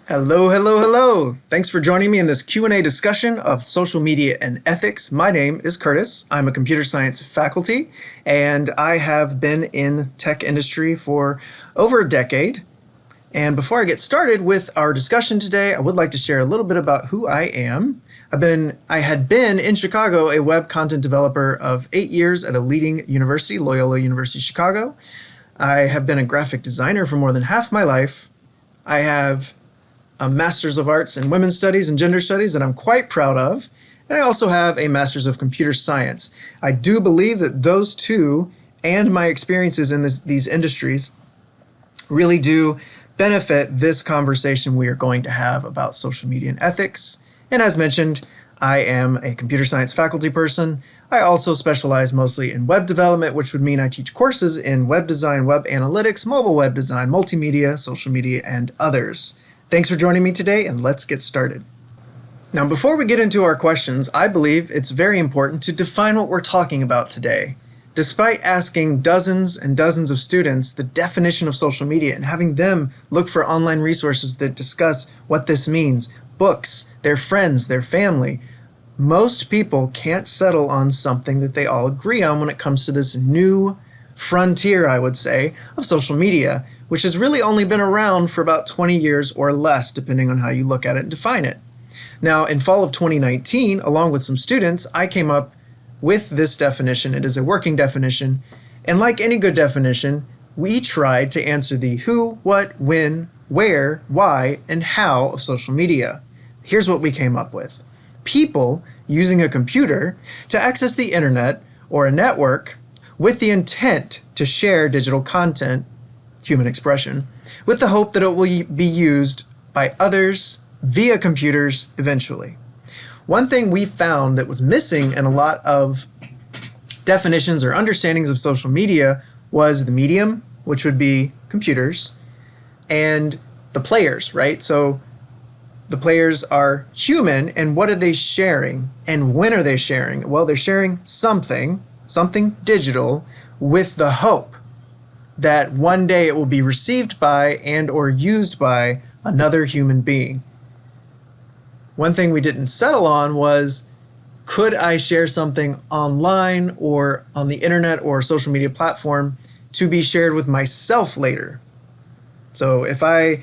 Hello, hello, hello. Thanks for joining me in this Q&A discussion of social media and ethics. My name is Curtis. I'm a computer science faculty, and I have been in tech industry for over a decade. And before I get started with our discussion today, I would like to share a little bit about who I am. I had been in Chicago a web content developer of 8 years at a leading university, Loyola University Chicago. I have been a graphic designer for more than half my life. I have a Master's of Arts in Women's Studies and Gender Studies that I'm quite proud of. And I also have a Master's of Computer Science. I do believe that those two and my experiences in these industries really do benefit this conversation we are going to have about social media and ethics. And as mentioned, I am a computer science faculty person. I also specialize mostly in web development, which would mean I teach courses in web design, web analytics, mobile web design, multimedia, social media, and others. Thanks for joining me today, and let's get started. Now, before we get into our questions, I believe it's very important to define what we're talking about today. Despite asking dozens and dozens of students the definition of social media and having them look for online resources that discuss what this means, books, their friends, their family, most people can't settle on something that they all agree on when it comes to this new frontier, I would say, of social media, which has really only been around for about 20 years or less, depending on how you look at it and define it. Now, in fall of 2019, along with some students, I came up with this definition. It is a working definition, and like any good definition, we tried to answer the who, what, when, where, why, and how of social media. Here's what we came up with. People using a computer to access the internet or a network with the intent to share digital content, human expression, with the hope that it will be used by others via computers eventually. One thing we found that was missing in a lot of definitions or understandings of social media was the medium, which would be computers, and the players, right? So the players are human, and what are they sharing? And when are they sharing? Well, they're sharing something digital, with the hope that one day it will be received by and or used by another human being. One thing we didn't settle on was, could I share something online or on the internet or a social media platform to be shared with myself later? So if I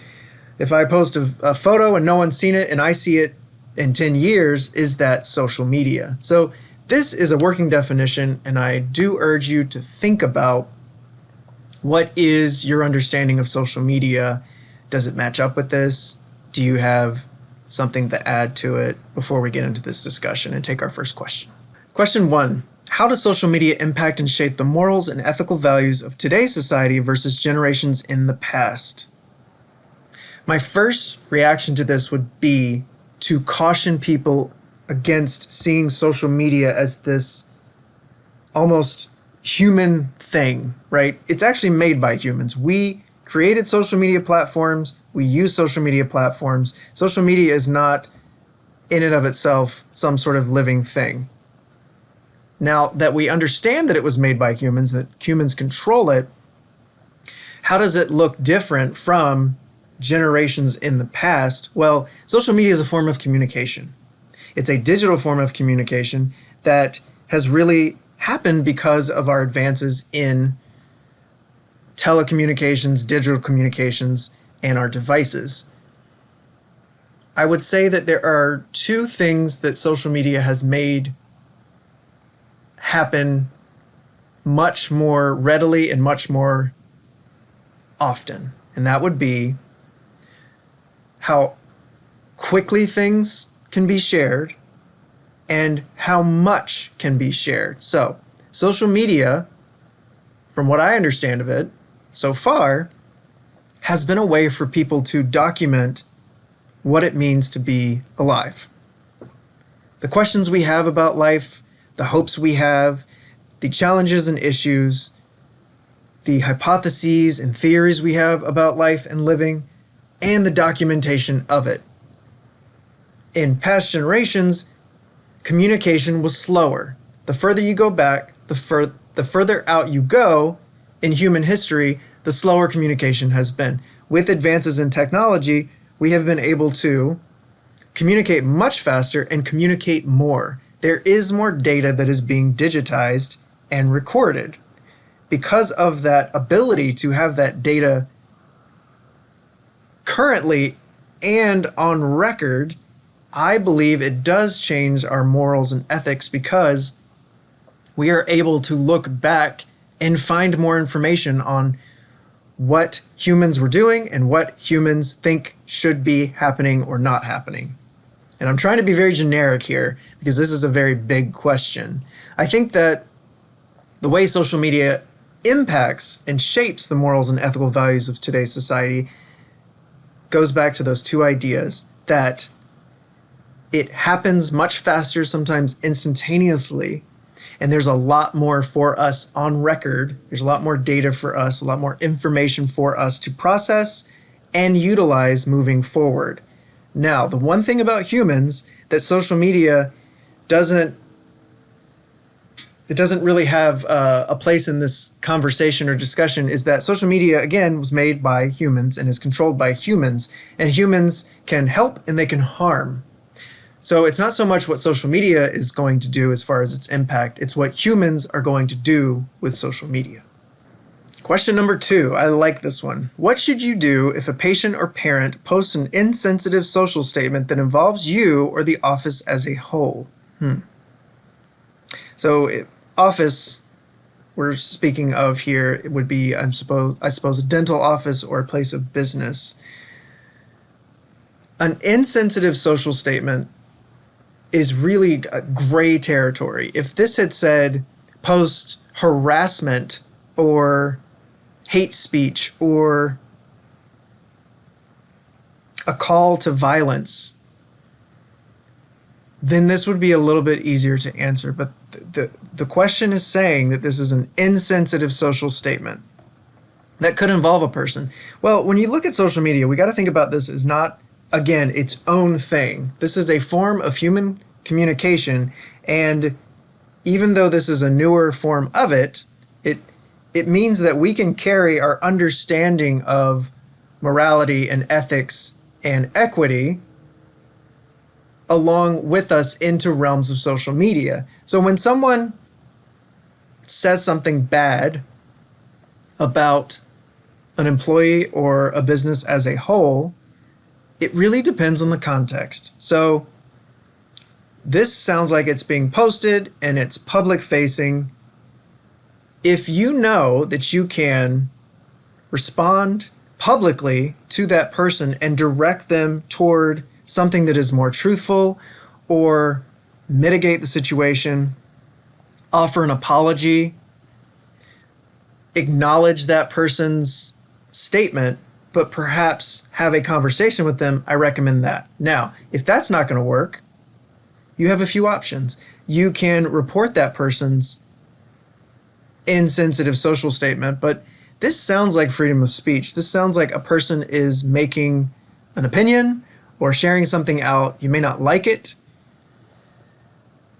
post a photo and no one's seen it and I see it in 10 years, is that social media? So this is a working definition, and I do urge you to think about what is your understanding of social media. Does it match up with this? Do you have something to add to it before we get into this discussion and take our first question? Question 1. How does social media impact and shape the morals and ethical values of today's society versus generations in the past? My first reaction to this would be to caution people against seeing social media as this almost human thing, right? It's actually made by humans. We created social media platforms. We use social media platforms. Social media is not in and of itself some sort of living thing. Now that we understand that it was made by humans, that humans control it, how does it look different from generations in the past? Well, social media is a form of communication. It's a digital form of communication that has really happened because of our advances in telecommunications, digital communications, and our devices. I would say that there are two things that social media has made happen much more readily and much more often, and that would be how quickly things can be shared and how much can be shared. So, social media, from what I understand of it so far, has been a way for people to document what it means to be alive. The questions we have about life, the hopes we have, the challenges and issues, the hypotheses and theories we have about life and living, and the documentation of it. In past generations, communication was slower. The further you go back, the further out you go in human history, the slower communication has been. With advances in technology, we have been able to communicate much faster and communicate more. There is more data that is being digitized and recorded. Because of that ability to have that data currently and on record, I believe it does change our morals and ethics, because we are able to look back and find more information on what humans were doing and what humans think should be happening or not happening. And I'm trying to be very generic here because this is a very big question. I think that the way social media impacts and shapes the morals and ethical values of today's society goes back to those two ideas, that it happens much faster, sometimes instantaneously, and there's a lot more for us on record. There's a lot more data for us, a lot more information for us to process and utilize moving forward. Now, the one thing about humans that social media doesn't really have a place in this conversation or discussion is that social media, again, was made by humans and is controlled by humans, and humans can help and they can harm. So it's not so much what social media is going to do as far as its impact, it's what humans are going to do with social media. Question number 2, I like this one. What should you do if a patient or parent posts an insensitive social statement that involves you or the office as a whole? So office we're speaking of here, it would be, I suppose, a dental office or a place of business. An insensitive social statement is really gray territory. If this had said post harassment or hate speech or a call to violence, then this would be a little bit easier to answer. But the question is saying that this is an insensitive social statement that could involve a person. Well, when you look at social media, we got to think about this as not, again, its own thing. This is a form of human communication, and even though this is a newer form of it, it means that we can carry our understanding of morality and ethics and equity along with us into realms of social media. So when someone says something bad about an employee or a business as a whole, it really depends on the context. So this sounds like it's being posted and it's public facing. If you know that you can respond publicly to that person and direct them toward something that is more truthful, or mitigate the situation, offer an apology, acknowledge that person's statement, but perhaps have a conversation with them, I recommend that. Now, if that's not going to work, you have a few options. You can report that person's insensitive social statement, but this sounds like freedom of speech. This sounds like a person is making an opinion or sharing something out. You may not like it.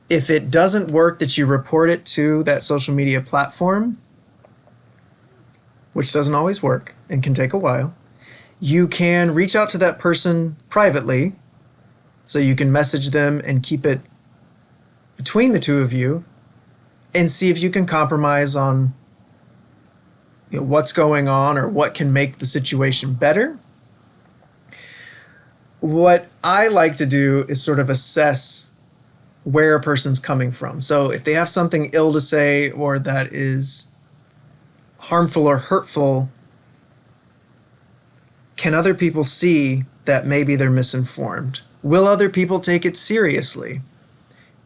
If it doesn't work, that you report it to that social media platform, which doesn't always work and can take a while. You can reach out to that person privately, so you can message them and keep it between the two of you and see if you can compromise on what's going on or what can make the situation better. What I like to do is sort of assess where a person's coming from. So if they have something ill to say or that is harmful or hurtful, can other people see that maybe they're misinformed? Will other people take it seriously?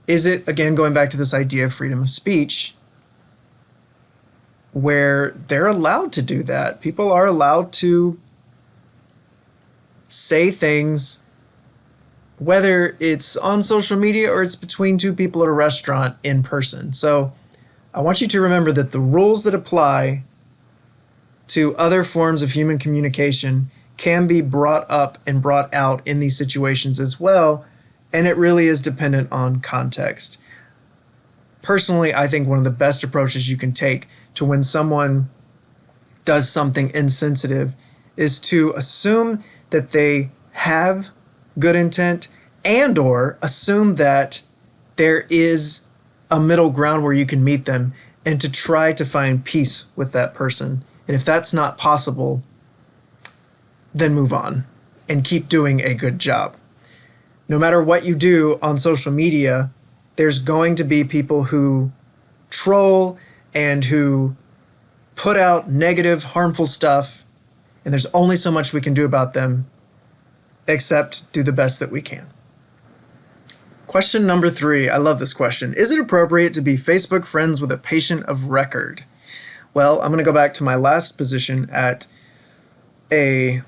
Is it, again, going back to this idea of freedom of speech, where they're allowed to do that? People are allowed to say things, whether it's on social media or it's between two people at a restaurant in person. So I want you to remember that the rules that apply to other forms of human communication can be brought up and brought out in these situations as well, and it really is dependent on context. Personally, I think one of the best approaches you can take to when someone does something insensitive is to assume that they have good intent, and or assume that there is a middle ground where you can meet them, and to try to find peace with that person. And if that's not possible, then move on and keep doing a good job. No matter what you do on social media, there's going to be people who troll and who put out negative, harmful stuff, and there's only so much we can do about them except do the best that we can. Question number 3. I love this question. Is it appropriate to be Facebook friends with a patient of record? Well, I'm going to go back to my last position at a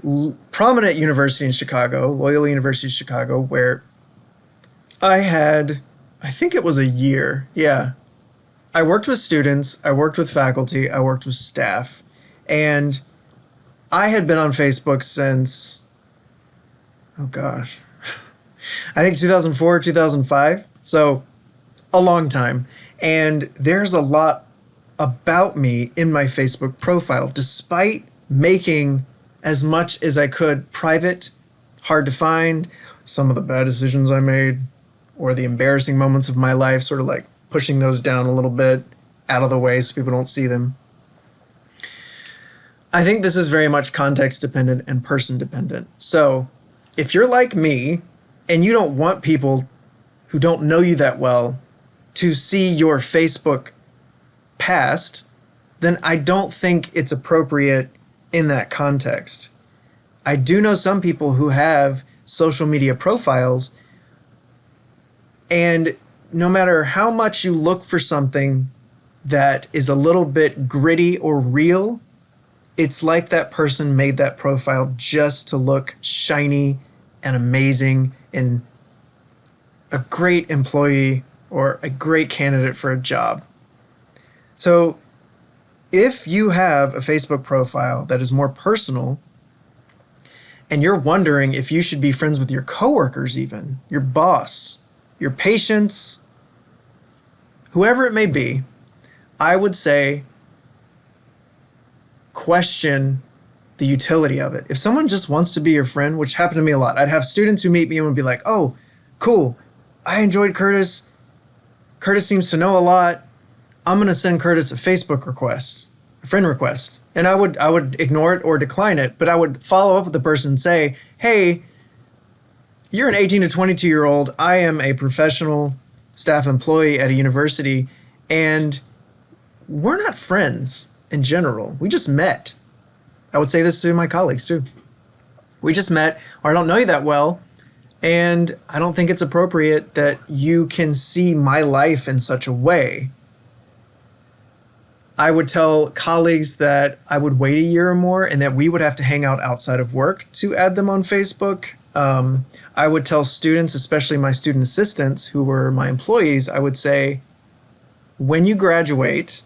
prominent university in Chicago, Loyola University of Chicago, where I think it was a year. Yeah. I worked with students, I worked with faculty, I worked with staff, and I had been on Facebook since, oh gosh, I think 2004, 2005. So a long time. And there's a lot about me in my Facebook profile, despite making as much as I could private, hard to find, some of the bad decisions I made, or the embarrassing moments of my life, sort of like pushing those down a little bit out of the way so people don't see them. I think this is very much context dependent and person dependent. So if you're like me and you don't want people who don't know you that well to see your Facebook past, then I don't think it's appropriate in that context. I do know some people who have social media profiles, and no matter how much you look for something that is a little bit gritty or real, it's like that person made that profile just to look shiny and amazing and a great employee or a great candidate for a job. So if you have a Facebook profile that is more personal and you're wondering if you should be friends with your coworkers, even your boss, your patients, whoever it may be, I would say question the utility of it. If someone just wants to be your friend, which happened to me a lot, I'd have students who meet me and would be like, oh, cool, I enjoyed Curtis. Curtis seems to know a lot. I'm going to send Curtis a Facebook request, a friend request. And I would ignore it or decline it, but I would follow up with the person and say, hey, you're an 18 to 22-year-old. I am a professional staff employee at a university, and we're not friends in general. We just met. I would say this to my colleagues too. We just met, or I don't know you that well, and I don't think it's appropriate that you can see my life in such a way. I would tell colleagues that I would wait a year or more and that we would have to hang out outside of work to add them on Facebook. I would tell students, especially my student assistants who were my employees, I would say, when you graduate,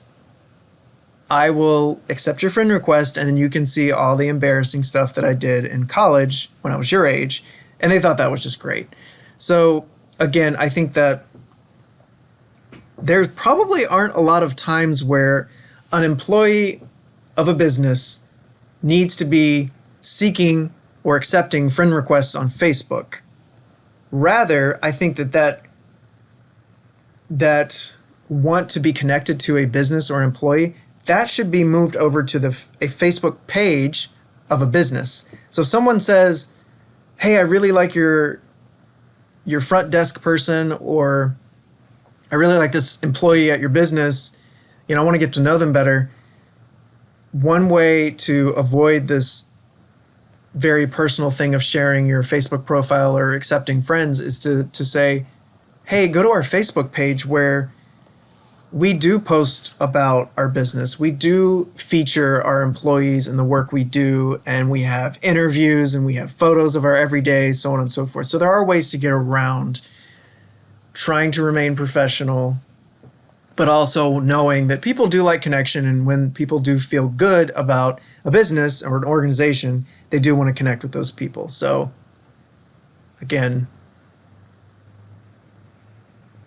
I will accept your friend request and then you can see all the embarrassing stuff that I did in college when I was your age. And they thought that was just great. So again, I think that there probably aren't a lot of times where an employee of a business needs to be seeking or accepting friend requests on Facebook. Rather, I think that want to be connected to a business or employee, that should be moved over to a Facebook page of a business. So if someone says, hey, I really like your front desk person, or I really like this employee at your business, I want to get to know them better. One way to avoid this very personal thing of sharing your Facebook profile or accepting friends is to say, hey, go to our Facebook page where we do post about our business. We do feature our employees and the work we do, and we have interviews and we have photos of our everyday, so on and so forth. So there are ways to get around trying to remain professional, but also knowing that people do like connection, and when people do feel good about a business or an organization, they do want to connect with those people. So again,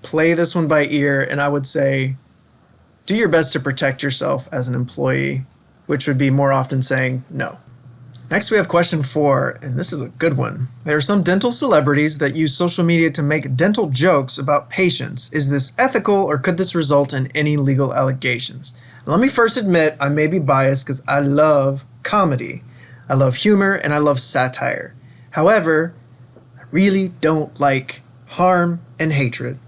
play this one by ear, and I would say do your best to protect yourself as an employee, which would be more often saying no. Next, we have question 4, and this is a good one. There are some dental celebrities that use social media to make dental jokes about patients. Is this ethical, or could this result in any legal allegations? Now, let me first admit I may be biased because I love comedy. I love humor and I love satire. However, I really don't like harm and hatred.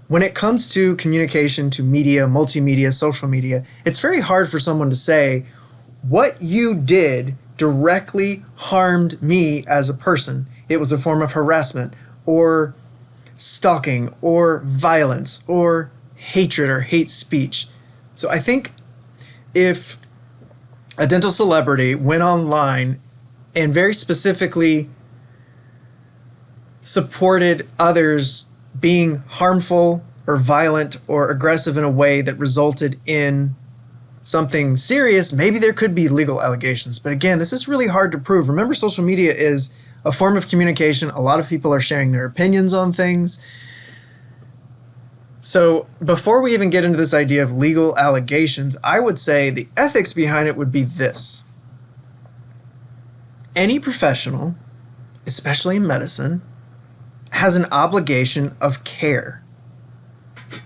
When it comes to communication to media, multimedia, social media, it's very hard for someone to say, what you did directly harmed me as a person. It was a form of harassment or stalking or violence or hatred or hate speech. So I think if a dental celebrity went online and very specifically supported others being harmful or violent or aggressive in a way that resulted in something serious, maybe there could be legal allegations. But again, this is really hard to prove. Remember, social media is a form of communication. A lot of people are sharing their opinions on things. So before we even get into this idea of legal allegations, I would say the ethics behind it would be this. Any professional, especially in medicine, has an obligation of care.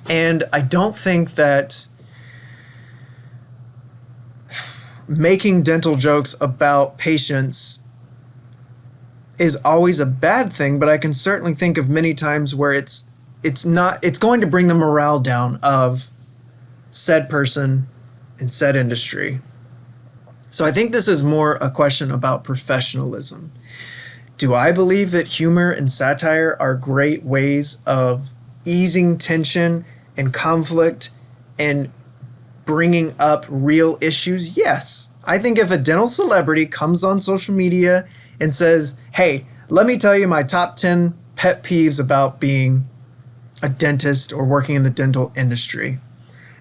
And I don't think that making dental jokes about patients is always a bad thing, but I can certainly think of many times where it's going to bring the morale down of said person in said industry. So I think this is more a question about professionalism. Do I believe that humor and satire are great ways of easing tension and conflict and bringing up real issues? Yes. I think if a dental celebrity comes on social media and says, hey, let me tell you my top 10 pet peeves about being a dentist or working in the dental industry,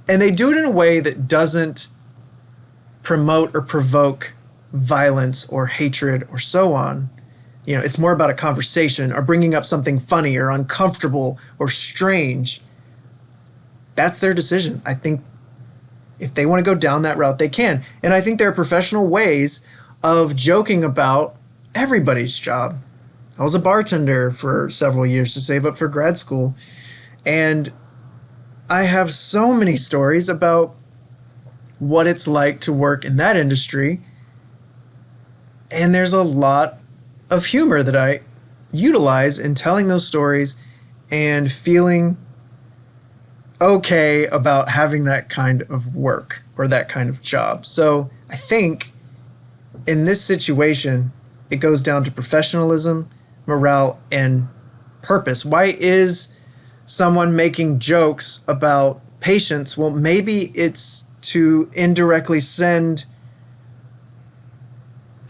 and they do it in a way that doesn't promote or provoke violence or hatred or so on, it's more about a conversation or bringing up something funny or uncomfortable or strange, that's their decision. I think if they want to go down that route, they can. And I think there are professional ways of joking about everybody's job. I was a bartender for several years to save up for grad school. And I have so many stories about what it's like to work in that industry. And there's a lot of humor that I utilize in telling those stories and feeling okay about having that kind of work or that kind of job. So I think in this situation, it goes down to professionalism, morale, and purpose. Why is someone making jokes about patients? Well, maybe it's to indirectly send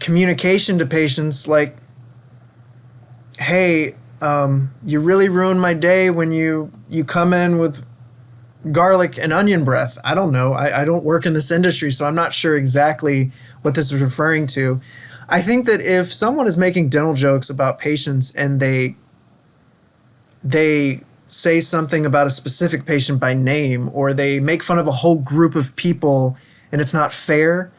communication to patients like, hey, you really ruined my day when you come in with garlic and onion breath. I don't know. I don't work in this industry, so I'm not sure exactly what this is referring to. I think that if someone is making dental jokes about patients and they say something about a specific patient by name, or they make fun of a whole group of people and it's not fair,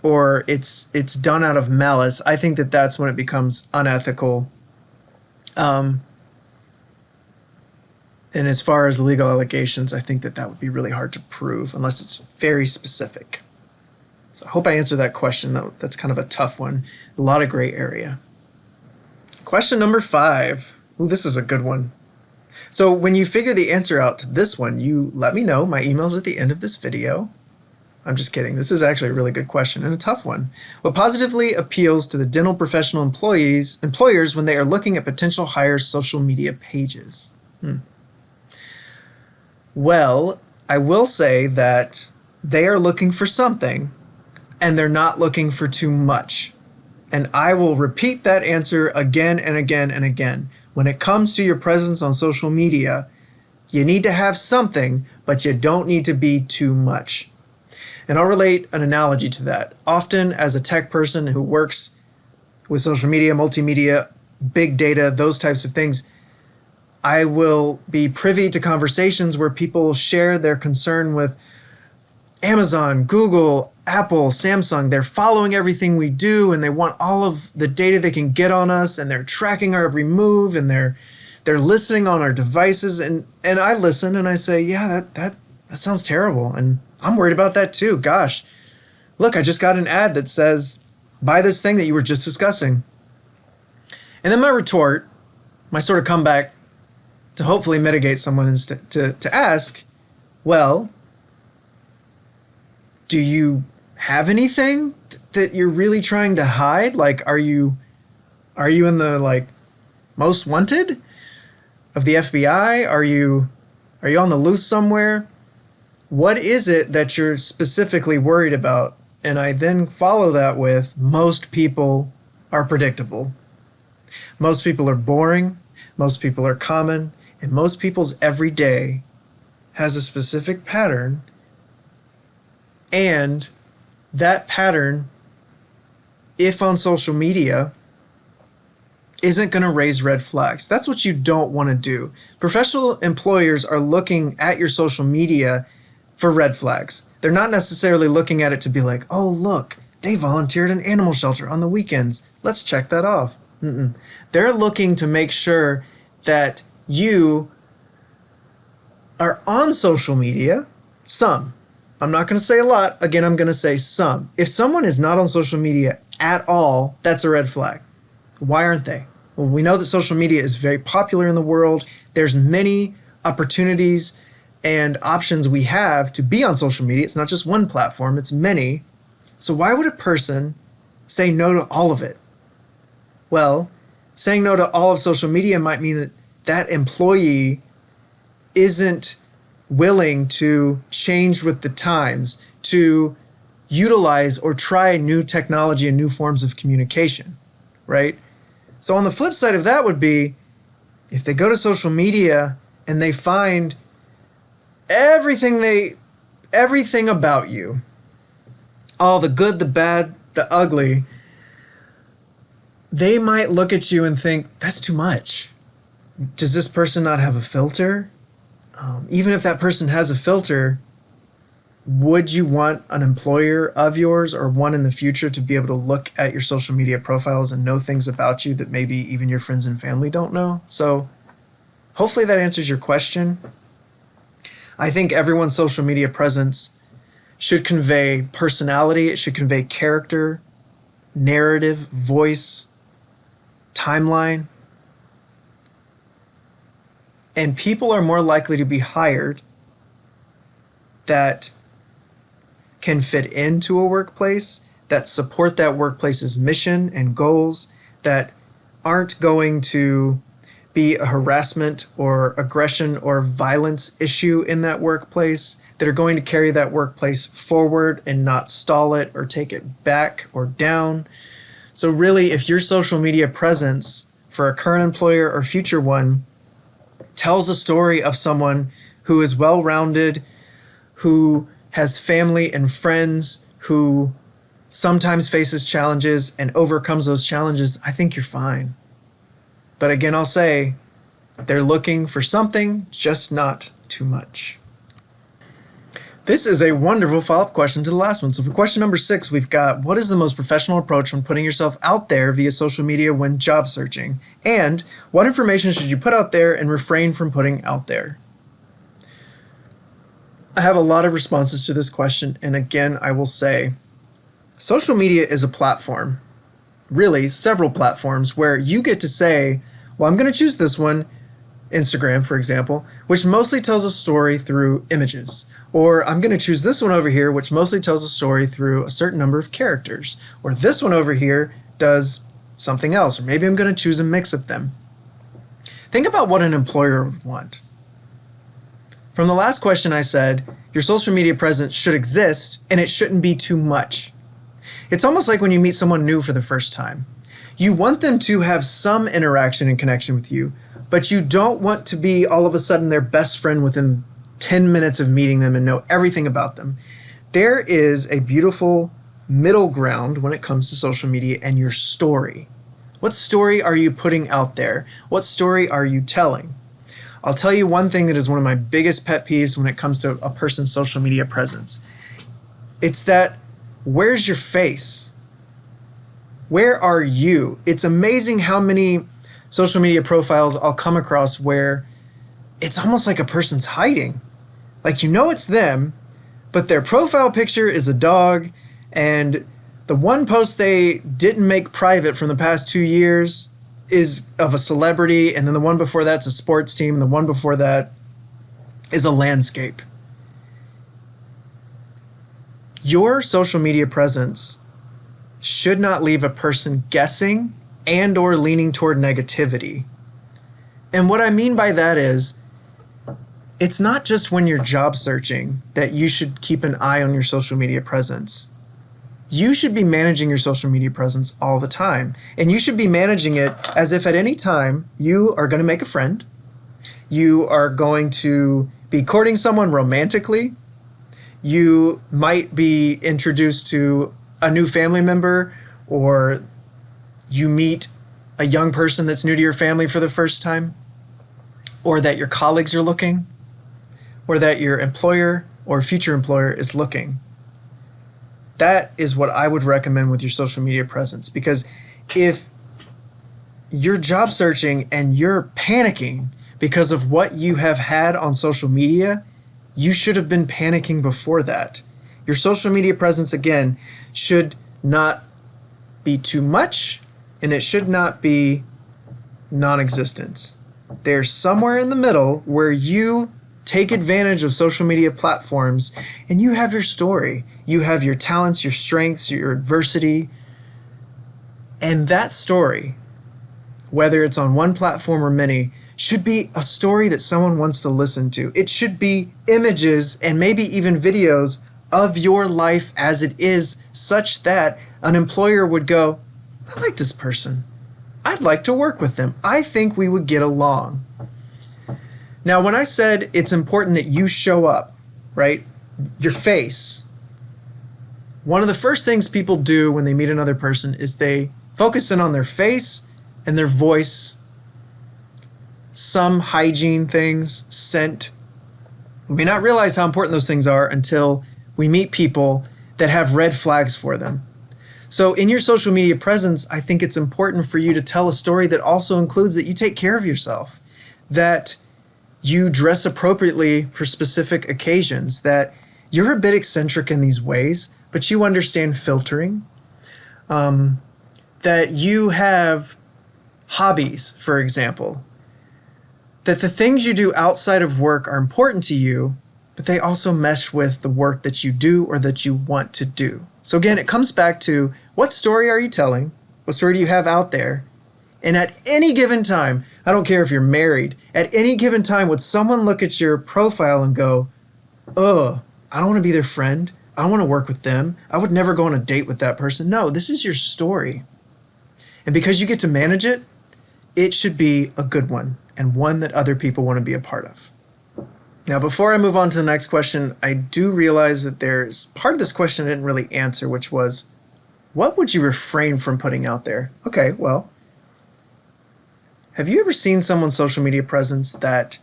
or it's done out of malice, I think that that's when it becomes unethical. And as far as legal allegations, I think that would be really hard to prove unless it's very specific. So I hope I answered that question. That's kind of a tough one. A lot of gray area. Question number 5. Ooh, this is a good one. So when you figure the answer out to this one, you let me know. My email's at the end of this video. I'm just kidding. This is actually a really good question and a tough one. What positively appeals to the dental professional employers when they are looking at potential hires' social media pages? Well, I will say that they are looking for something and they're not looking for too much. And I will repeat that answer again and again and again. When it comes to your presence on social media, you need to have something, but you don't need to be too much. And I'll relate an analogy to that. Often as a tech person who works with social media, multimedia, big data, those types of things, I will be privy to conversations where people share their concern with Amazon, Google, Apple, Samsung, they're following everything we do, and they want all of the data they can get on us, and they're tracking our every move, and they're listening on our devices. And I listen and I say, yeah, that sounds terrible. And I'm worried about that too. Gosh, look, I just got an ad that says, buy this thing that you were just discussing. And then my retort, my sort of comeback to hopefully mitigate someone is to ask, well, do you have anything that you're really trying to hide? Like, are you in the like most wanted of the FBI? Are you on the loose somewhere? What is it that you're specifically worried about? And I then follow that with, most people are predictable. Most people are boring. Most people are common. And most people's everyday has a specific pattern. And that pattern, if on social media, isn't going to raise red flags. That's what you don't want to do. Professional employers are looking at your social media for red flags. They're not necessarily looking at it to be like, oh, look, they volunteered at an animal shelter on the weekends. Let's check that off. They're looking to make sure that you are on social media. Some. I'm not going to say a lot. Again, I'm going to say some. If someone is not on social media at all, that's a red flag. Why aren't they? Well, we know that social media is very popular in the world. There's many opportunities and options we have to be on social media. It's not just one platform, it's many. So why would a person say no to all of it? Well, saying no to all of social media might mean that that employee isn't willing to change with the times, to utilize or try new technology and new forms of communication, right? So on the flip side of that would be, if they go to social media and they find everything about you, all the good, the bad, the ugly, they might look at you and think, that's too much. Does this person not have a filter? Even if that person has a filter, would you want an employer of yours or one in the future to be able to look at your social media profiles and know things about you that maybe even your friends and family don't know? So hopefully that answers your question. I think everyone's social media presence should convey personality. It should convey character, narrative, voice, timeline. And people are more likely to be hired that can fit into a workplace, that support that workplace's mission and goals, that aren't going to be a harassment or aggression or violence issue in that workplace, that are going to carry that workplace forward and not stall it or take it back or down. So really, if your social media presence for a current employer or future one tells a story of someone who is well-rounded, who has family and friends, who sometimes faces challenges and overcomes those challenges, I think you're fine. But again, I'll say, they're looking for something, just not too much. This is a wonderful follow-up question to the last one. So for question number 6, we've got, what is the most professional approach when putting yourself out there via social media when job searching? And what information should you put out there and refrain from putting out there? I have a lot of responses to this question. And again, I will say, social media is a platform, really several platforms, where you get to say, well, I'm going to choose this one, Instagram, for example, which mostly tells a story through images. Or I'm going to choose this one over here, which mostly tells a story through a certain number of characters. Or this one over here does something else. Or maybe I'm going to choose a mix of them. Think about what an employer would want. From the last question I said, your social media presence should exist and it shouldn't be too much. It's almost like when you meet someone new for the first time. You want them to have some interaction and connection with you, but you don't want to be all of a sudden their best friend within 10 minutes of meeting them and know everything about them. There is a beautiful middle ground when it comes to social media and your story. What story are you putting out there? What story are you telling? I'll tell you one thing that is one of my biggest pet peeves when it comes to a person's social media presence. It's that, where's your face? Where are you? It's amazing how many social media profiles I'll come across where it's almost like a person's hiding. Like, you know it's them, but their profile picture is a dog, and the one post they didn't make private from the past 2 years is of a celebrity, and then the one before that's a sports team, and the one before that is a landscape. Your social media presence should not leave a person guessing and or leaning toward negativity. And what I mean by that is, it's not just when you're job searching that you should keep an eye on your social media presence. You should be managing your social media presence all the time. And you should be managing it as if at any time you are going to make a friend, you are going to be courting someone romantically, you might be introduced to a new family member, or you meet a young person that's new to your family for the first time, or that your colleagues are looking, or that your employer or future employer is looking. That is what I would recommend with your social media presence, because if you're job searching and you're panicking because of what you have had on social media, you should have been panicking before that. Your social media presence, again, should not be too much, and it should not be non-existent. There's somewhere in the middle where you take advantage of social media platforms and you have your story. You have your talents, your strengths, your adversity. And that story, whether it's on one platform or many, should be a story that someone wants to listen to. It should be images and maybe even videos of your life as it is, such that an employer would go, I like this person. I'd like to work with them. I think we would get along. Now, when I said it's important that you show up, right? Your face. One of the first things people do when they meet another person is they focus in on their face and their voice, some hygiene things, scent. We may not realize how important those things are until we meet people that have red flags for them. So in your social media presence, I think it's important for you to tell a story that also includes that you take care of yourself, that you dress appropriately for specific occasions, that you're a bit eccentric in these ways, but you understand filtering, that you have hobbies, for example, that the things you do outside of work are important to you, but they also mesh with the work that you do or that you want to do. So again, it comes back to, what story are you telling? What story do you have out there? And at any given time, I don't care if you're married, at any given time, would someone look at your profile and go, oh, I don't want to be their friend. I don't want to work with them. I would never go on a date with that person. No, this is your story. And because you get to manage it, it should be a good one and one that other people want to be a part of. Now, before I move on to the next question, I do realize that there's part of this question I didn't really answer, which was, what would you refrain from putting out there? Okay, well, have you ever seen someone's social media presence that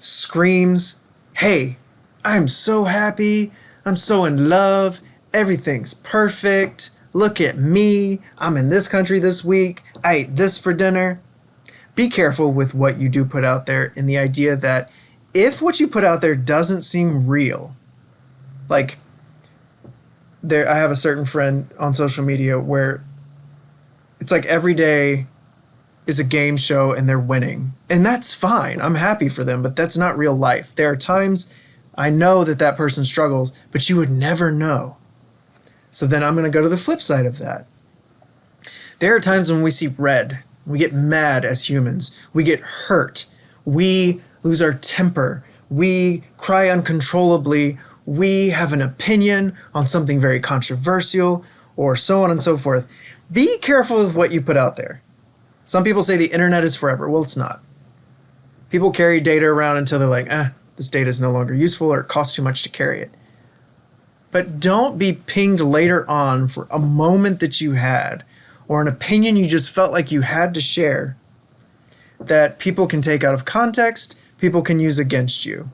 screams, hey, I'm so happy, I'm so in love, everything's perfect, look at me, I'm in this country this week, I ate this for dinner? Be careful with what you do put out there, in the idea that if what you put out there doesn't seem real, like I have a certain friend on social media where it's like every day is a game show and they're winning. And that's fine. I'm happy for them, but that's not real life. There are times I know that that person struggles, but you would never know. So then I'm going to go to the flip side of that. There are times when we see red. We get mad as humans. We get hurt. We lose our temper. We cry uncontrollably. We have an opinion on something very controversial, or so on and so forth. Be careful with what you put out there. Some people say the internet is forever. Well, it's not. People carry data around until they're like, this data is no longer useful, or it costs too much to carry it. But don't be pinged later on for a moment that you had, or an opinion you just felt like you had to share, that people can take out of context, people can use against you.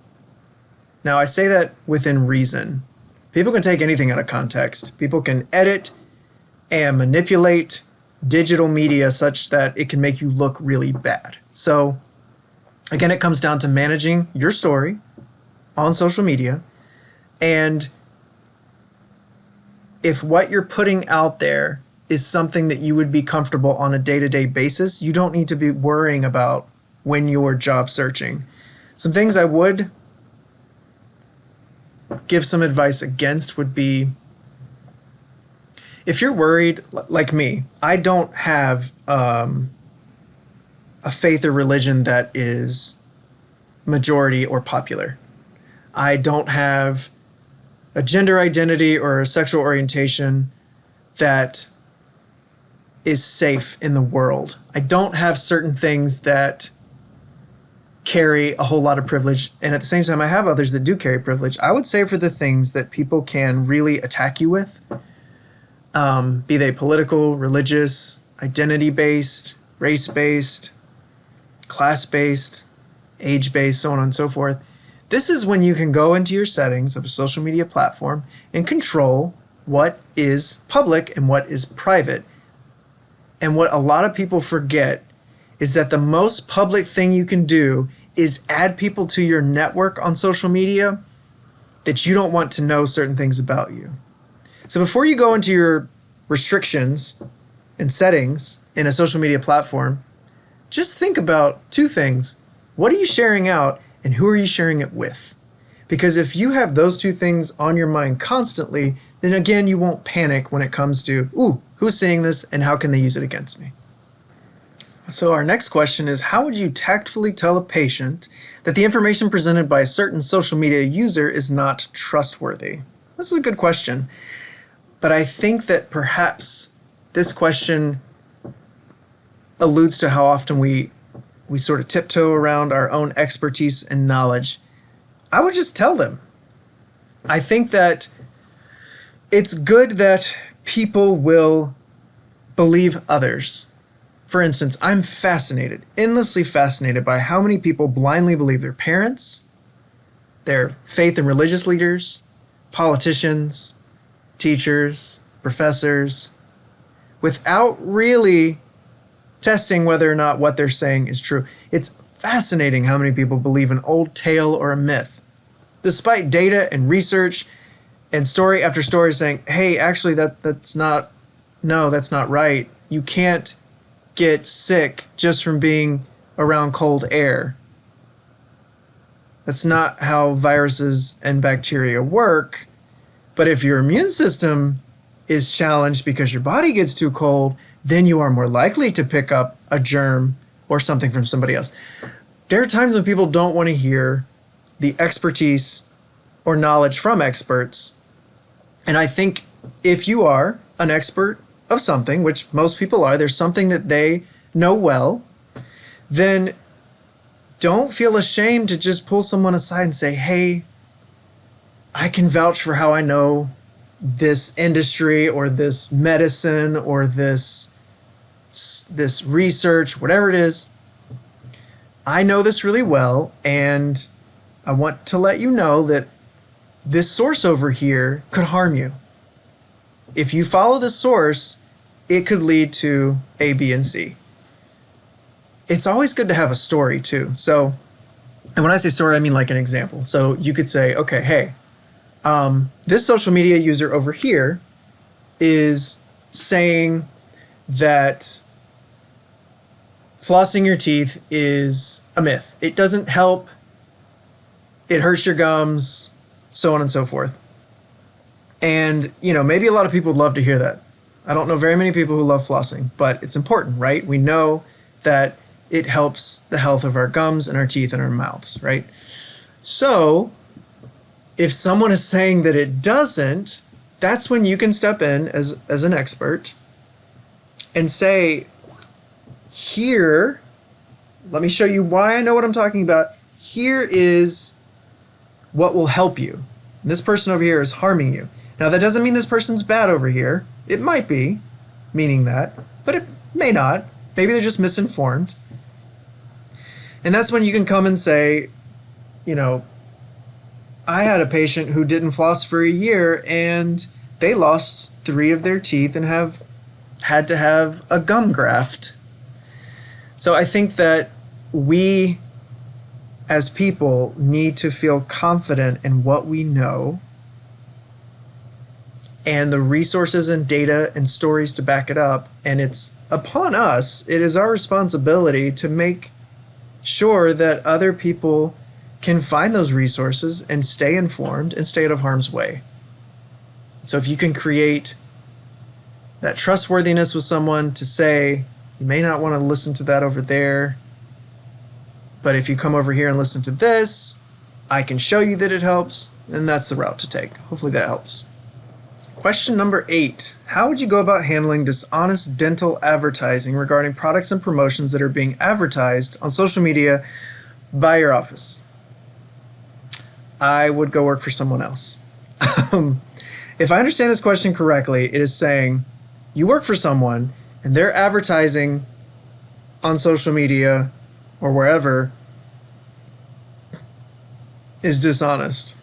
Now, I say that within reason. People can take anything out of context. People can edit and manipulate digital media such that it can make you look really bad. So again, it comes down to managing your story on social media. And if what you're putting out there is something that you would be comfortable on a day-to-day basis, you don't need to be worrying about when you're job searching. Some things I would give some advice against would be, if you're worried, like me, I don't have a faith or religion that is majority or popular. I don't have a gender identity or a sexual orientation that is safe in the world. I don't have certain things that carry a whole lot of privilege, and at the same time I have others that do carry privilege. I would say for the things that people can really attack you with, be they political, religious, identity-based, race-based, class-based, age-based, so on and so forth, this is when you can go into your settings of a social media platform and control what is public and what is private. And what a lot of people forget is that the most public thing you can do is add people to your network on social media that you don't want to know certain things about you. So before you go into your restrictions and settings in a social media platform, just think about two things. What are you sharing out, and who are you sharing it with? Because if you have those two things on your mind constantly, then again, you won't panic when it comes to, ooh, who's seeing this and how can they use it against me? So our next question is, how would you tactfully tell a patient that the information presented by a certain social media user is not trustworthy? This is a good question, but I think that perhaps this question alludes to how often we sort of tiptoe around our own expertise and knowledge. I would just tell them. I think that it's good that people will believe others. For instance, I'm fascinated, endlessly fascinated by how many people blindly believe their parents, their faith and religious leaders, politicians, teachers, professors, without really testing whether or not what they're saying is true. It's fascinating how many people believe an old tale or a myth, despite data and research and story after story saying, hey, actually that's not right. You can't get sick just from being around cold air. That's not how viruses and bacteria work. But if your immune system is challenged because your body gets too cold, then you are more likely to pick up a germ or something from somebody else. There are times when people don't want to hear the expertise or knowledge from experts. And I think if you are an expert of something, which most people are, there's something that they know well, then don't feel ashamed to just pull someone aside and say, hey, I can vouch for how I know this industry or this medicine or this research, whatever it is. I know this really well, and I want to let you know that this source over here could harm you. If you follow this source, it could lead to A, B, and C. It's always good to have a story too. So, and when I say story, I mean like an example. So you could say, okay, hey, this social media user over here is saying that flossing your teeth is a myth. It doesn't help. It hurts your gums, so on and so forth. And, maybe a lot of people would love to hear that. I don't know very many people who love flossing, but it's important, right? We know that it helps the health of our gums and our teeth and our mouths, right? So if someone is saying that it doesn't, that's when you can step in as an expert and say, here, let me show you why I know what I'm talking about. Here is what will help you. This person over here is harming you. Now, that doesn't mean this person's bad over here. It might be meaning that, but it may not. Maybe they're just misinformed. And that's when you can come and say, I had a patient who didn't floss for a year and they lost 3 of their teeth and have had to have a gum graft. So I think that we as people need to feel confident in what we know and the resources and data and stories to back it up. And it's upon us, it is our responsibility to make sure that other people can find those resources and stay informed and stay out of harm's way. So if you can create that trustworthiness with someone to say, you may not want to listen to that over there, but if you come over here and listen to this, I can show you that it helps, and that's the route to take. Hopefully that helps. Question number 8. How would you go about handling dishonest dental advertising regarding products and promotions that are being advertised on social media by your office? I would go work for someone else. If I understand this question correctly, it is saying you work for someone and they're advertising on social media or wherever is dishonest.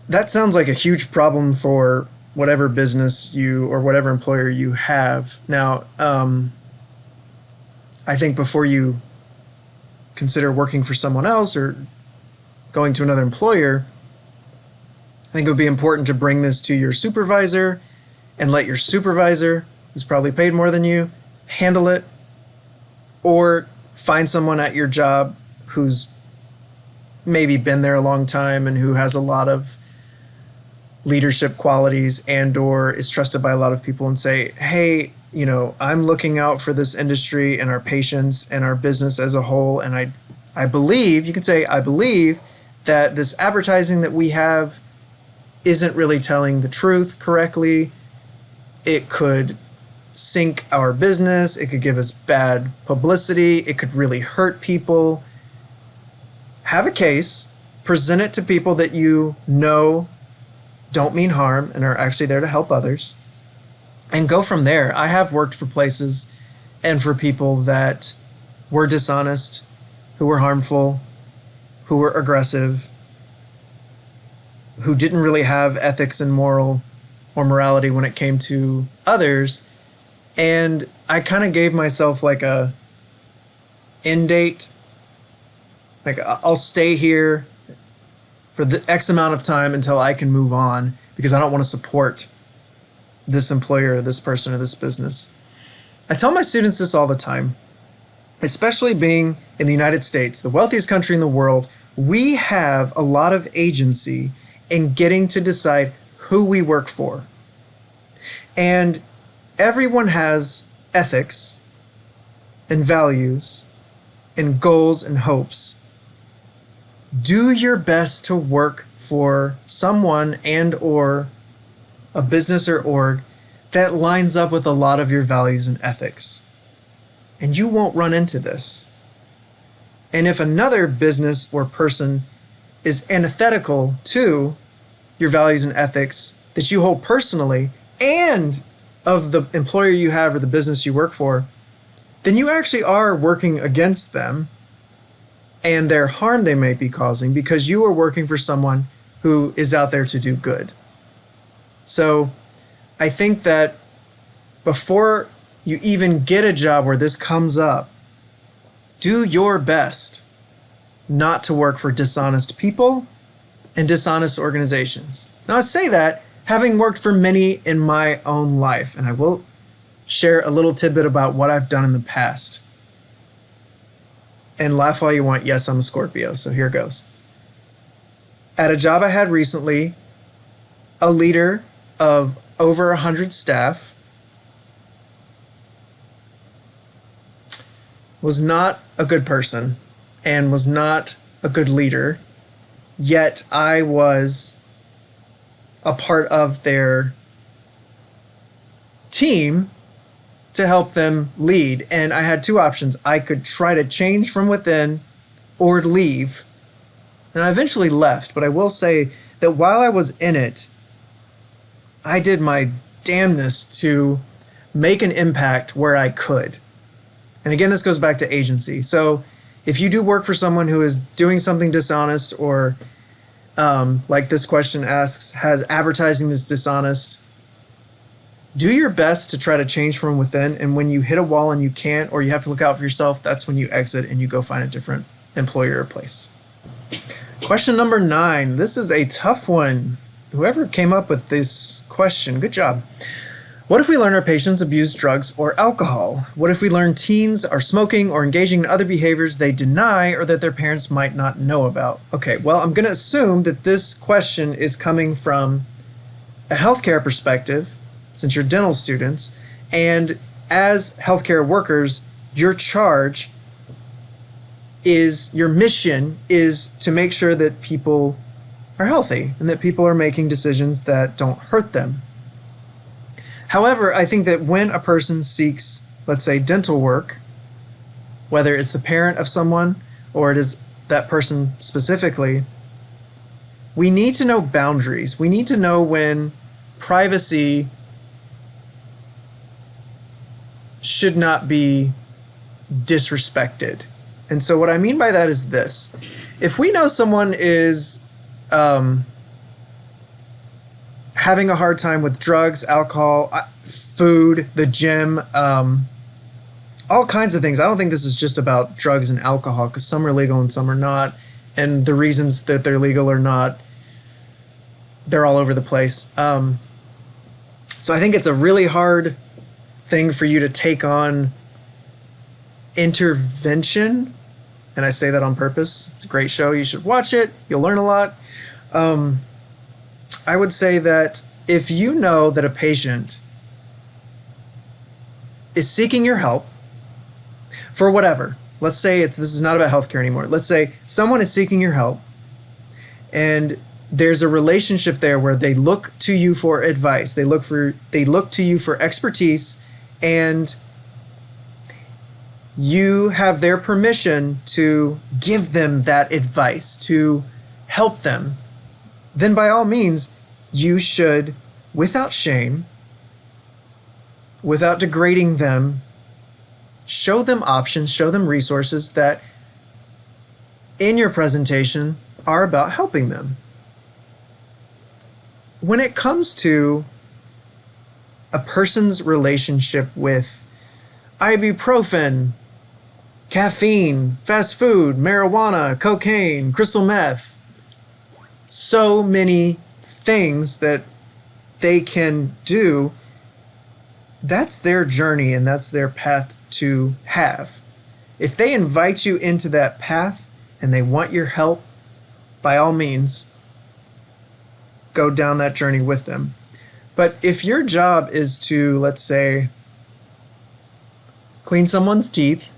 That sounds like a huge problem for whatever business you or whatever employer you have. Now, I think before you consider working for someone else or going to another employer, I think it would be important to bring this to your supervisor and let your supervisor, who's probably paid more than you, handle it, or find someone at your job who's maybe been there a long time and who has a lot of leadership qualities and or is trusted by a lot of people and say, hey, you know, I'm looking out for this industry and our patients and our business as a whole. And I believe, you could say, I believe that this advertising that we have isn't really telling the truth correctly. It could sink our business. It could give us bad publicity. It could really hurt people. Have a case, present it to people that you know don't mean harm and are actually there to help others, and go from there. I have worked for places and for people that were dishonest, who were harmful, who were aggressive, who didn't really have ethics and morality when it came to others. And I kind of gave myself like a end date. Like, I'll stay here for the X amount of time until I can move on because I don't want to support this employer or this person or this business. I tell my students this all the time, especially being in the United States, the wealthiest country in the world. We have a lot of agency in getting to decide who we work for. And everyone has ethics and values and goals and hopes. Do your best to work for someone and or a business or org that lines up with a lot of your values and ethics. And you won't run into this. And if another business or person is antithetical to your values and ethics that you hold personally and of the employer you have or the business you work for, then you actually are working against them and their harm they may be causing because you are working for someone who is out there to do good. So I think that before you even get a job where this comes up, do your best not to work for dishonest people and dishonest organizations. Now I say that having worked for many in my own life, and I will share a little tidbit about what I've done in the past. And laugh all you want, yes, I'm a Scorpio, so here goes. At a job I had recently, a leader of over 100 staff was not a good person and was not a good leader, yet I was a part of their team to help them lead. And I had 2 options. I could try to change from within or leave. And I eventually left, but I will say that while I was in it, I did my damnness to make an impact where I could. And again, this goes back to agency. So if you do work for someone who is doing something dishonest, or like this question asks, has advertising that's dishonest, do your best to try to change from within. And when you hit a wall and you can't, or you have to look out for yourself, that's when you exit and you go find a different employer or place. Question number 9. This is a tough one. Whoever came up with this question, good job. What if we learn our patients abuse drugs or alcohol? What if we learn teens are smoking or engaging in other behaviors they deny or that their parents might not know about? Okay, well, I'm going to assume that this question is coming from a healthcare perspective, since you're dental students, and as healthcare workers, your charge is, your mission is to make sure that people are healthy and that people are making decisions that don't hurt them. However, I think that when a person seeks, let's say, dental work, whether it's the parent of someone or it is that person specifically, we need to know boundaries. We need to know when privacy should not be disrespected. And so what I mean by that is this. If we know someone is having a hard time with drugs, alcohol, food, the gym, all kinds of things. I don't think this is just about drugs and alcohol, because some are legal and some are not. And the reasons that they're legal or not, they're all over the place. So I think it's a really hard thing for you to take on intervention. And I say that on purpose. It's a great show. You should watch it. You'll learn a lot. I would say that if you know that a patient is seeking your help for whatever, let's say this is not about healthcare anymore. Let's say someone is seeking your help and there's a relationship there where they look to you for advice. They look to you for expertise, and you have their permission to give them that advice, to help them. Then by all means, you should, without shame, without degrading them, show them options, show them resources that in your presentation are about helping them. When it comes to a person's relationship with ibuprofen, caffeine, fast food, marijuana, cocaine, crystal meth, so many things that they can do, that's their journey and that's their path to have. If they invite you into that path and they want your help, by all means, go down that journey with them. But if your job is to, let's say, clean someone's teeth,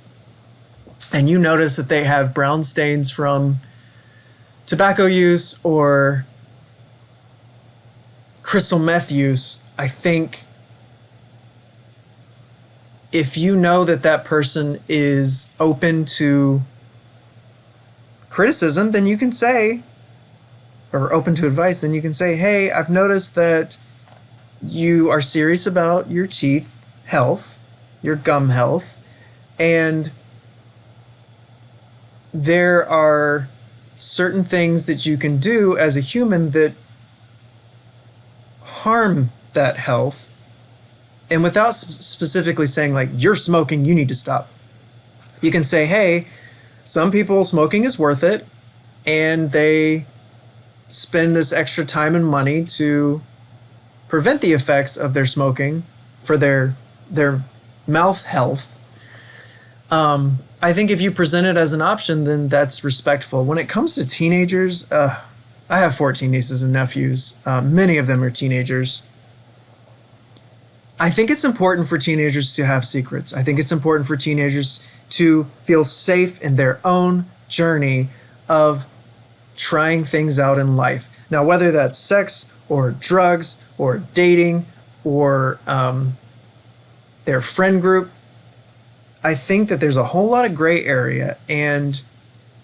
and you notice that they have brown stains from tobacco use or crystal meth use, I think if you know that that person is open to criticism, then you can say, or open to advice, then you can say, hey, I've noticed that you are serious about your teeth health, your gum health, and there are certain things that you can do as a human that harm that health. And without specifically saying, like, you're smoking, you need to stop. You can say, hey, some people smoking is worth it, and they spend this extra time and money to prevent the effects of their smoking for their mouth health. I think if you present it as an option, then that's respectful. When it comes to teenagers, I have 14 nieces and nephews. Many of them are teenagers. I think it's important for teenagers to have secrets. I think it's important for teenagers to feel safe in their own journey of trying things out in life. Now, whether that's sex or drugs or dating or their friend group, I think that there's a whole lot of gray area, and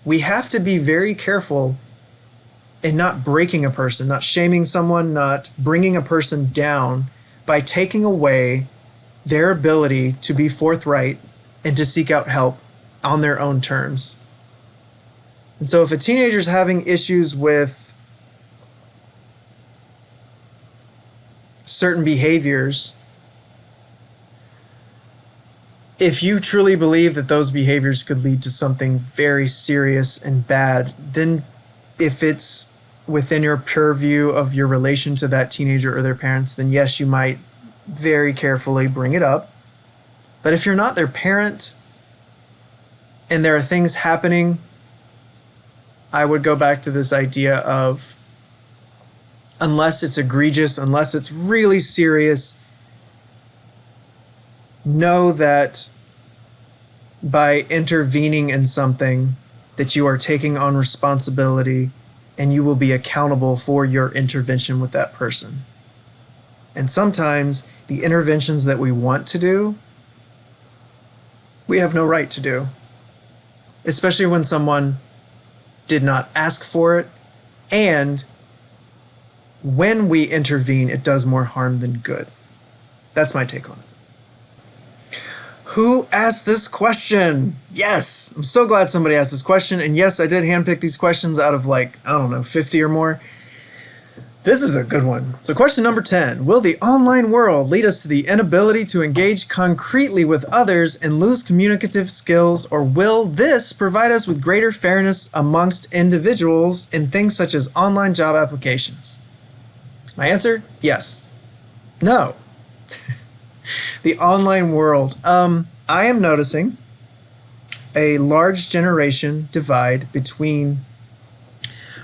we have to be very careful in not breaking a person, not shaming someone, not bringing a person down by taking away their ability to be forthright and to seek out help on their own terms. And so if a teenager's having issues with certain behaviors, if you truly believe that those behaviors could lead to something very serious and bad, then if it's within your purview of your relation to that teenager or their parents, then yes, you might very carefully bring it up. But if you're not their parent and there are things happening, I would go back to this idea of, unless it's egregious, unless it's really serious, know that by intervening in something that you are taking on responsibility and you will be accountable for your intervention with that person. And sometimes the interventions that we want to do, we have no right to do, especially when someone did not ask for it, and when we intervene, it does more harm than good. That's my take on it. Who asked this question? Yes, I'm so glad somebody asked this question. And yes, I did handpick these questions out of 50 or more. This is a good one. So question number 10, will the online world lead us to the inability to engage concretely with others and lose communicative skills, or will this provide us with greater fairness amongst individuals in things such as online job applications? My answer, yes. No. The online world. I am noticing a large generation divide between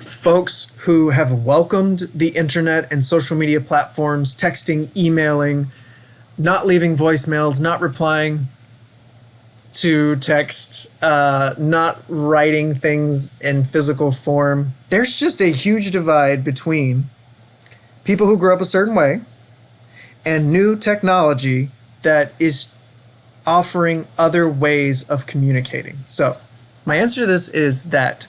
folks who have welcomed the internet and social media platforms, texting, emailing, not leaving voicemails, not replying to text, not writing things in physical form. There's just a huge divide between people who grew up a certain way and new technology that is offering other ways of communicating. So my answer to this is that